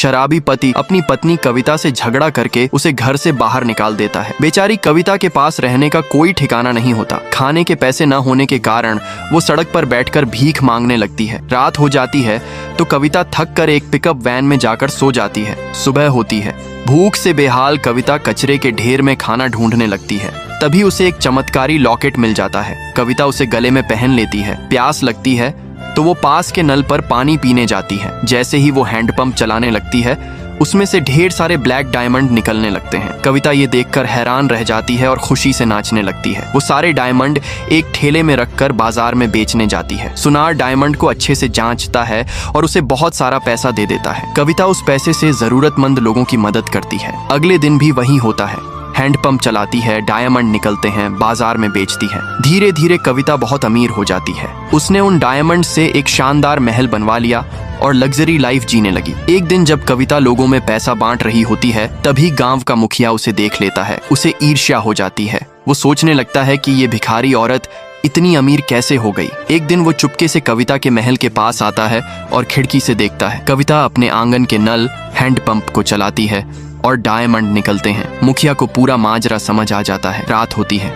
शराबी पति अपनी पत्नी कविता से झगड़ा करके उसे घर से बाहर निकाल देता है। बेचारी कविता के पास रहने का कोई ठिकाना नहीं होता। खाने के पैसे न होने के कारण वो सड़क पर बैठकर भीख मांगने लगती है। रात हो जाती है तो कविता थक कर एक पिकअप वैन में जाकर सो जाती है। सुबह होती है। भूख से बेहाल कविता कचरे के ढेर में खाना ढूंढने लगती है। तभी उसे एक चमत्कारी लॉकेट मिल जाता है। कविता उसे गले में पहन लेती है। प्यास लगती है तो वो पास के नल पर पानी पीने जाती है। जैसे ही वो हैंडपंप चलाने लगती है उसमें से ढेर सारे ब्लैक डायमंड निकलने लगते हैं। कविता ये देखकर हैरान रह जाती है और खुशी से नाचने लगती है। वो सारे डायमंड एक ठेले में रखकर बाजार में बेचने जाती है। सुनार डायमंड को अच्छे से जांचता है और उसे बहुत सारा पैसा दे देता है। कविता उस पैसे से जरूरतमंद लोगों की मदद करती है। अगले दिन भी वही होता है। हैंडपंप चलाती है, डायमंड निकलते हैं, बाजार में बेचती है। धीरे धीरे कविता बहुत अमीर हो जाती है। उसने उन डायमंड से एक शानदार महल बनवा लिया और लग्जरी लाइफ जीने लगी। एक दिन जब कविता लोगों में पैसा बांट रही होती है तभी गांव का मुखिया उसे देख लेता है। उसे ईर्ष्या हो जाती है। वो सोचने लगता है कि ये भिखारी औरत इतनी अमीर कैसे हो गई। एक दिन वो चुपके से कविता के महल के पास आता है और खिड़की से देखता है। कविता अपने आंगन के नल हैंडपंप को चलाती है और डायमंड निकलते हैं। मुखिया को पूरा माजरा समझ आ जाता है। रात होती है।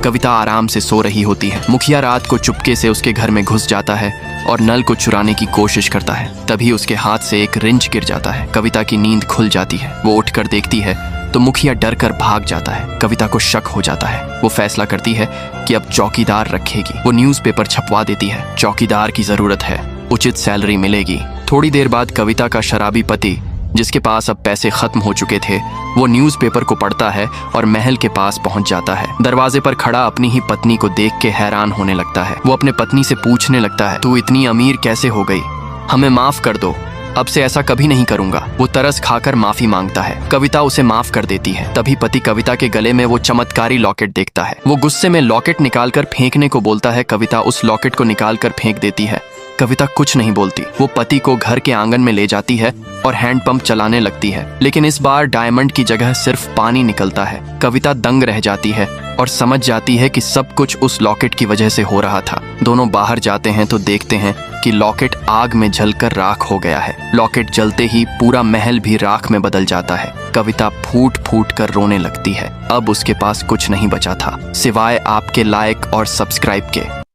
कविता आराम से सो रही होती है। मुखिया रात को चुपके से उसके घर में घुस जाता है और नल को चुराने की कोशिश करता है। तभी उसके हाथ से एक रिंच गिर जाता है। कविता की नींद खुल जाती है। वो उठकर देखती है तो मुखिया डर कर भाग जाता है। कविता को शक हो जाता है। वो फैसला करती है कि अब चौकीदार रखेगी। वो न्यूज़पेपर छपवा देती है। चौकीदार की जरूरत है, उचित सैलरी मिलेगी। थोड़ी देर बाद कविता का शराबी पति, जिसके पास अब पैसे खत्म हो चुके थे, वो न्यूज़पेपर को पढ़ता है और महल के पास पहुंच जाता है। दरवाजे पर खड़ा अपनी ही पत्नी को देख के हैरान होने लगता है। वो अपने पत्नी से पूछने लगता है, तू इतनी अमीर कैसे हो गई? हमें माफ कर दो, अब से ऐसा कभी नहीं करूंगा। वो तरस खाकर माफी मांगता है। कविता उसे माफ कर देती है। तभी पति कविता के गले में वो चमत्कारी लॉकेट देखता है। वो गुस्से में लॉकेट निकालकर फेंकने को बोलता है। कविता उस लॉकेट को निकालकर फेंक देती है। कविता कुछ नहीं बोलती। वो पति को घर के आंगन में ले जाती है और हैंडपंप चलाने लगती है। लेकिन इस बार डायमंड की जगह सिर्फ पानी निकलता है। कविता दंग रह जाती है और समझ जाती है कि सब कुछ उस लॉकेट की वजह से हो रहा था। दोनों बाहर जाते हैं तो देखते हैं कि लॉकेट आग में जलकर राख हो गया है। लॉकेट जलते ही पूरा महल भी राख में बदल जाता है। कविता फूट फूट कर रोने लगती है। अब उसके पास कुछ नहीं बचा था सिवाय आपके लाइक और सब्सक्राइब के।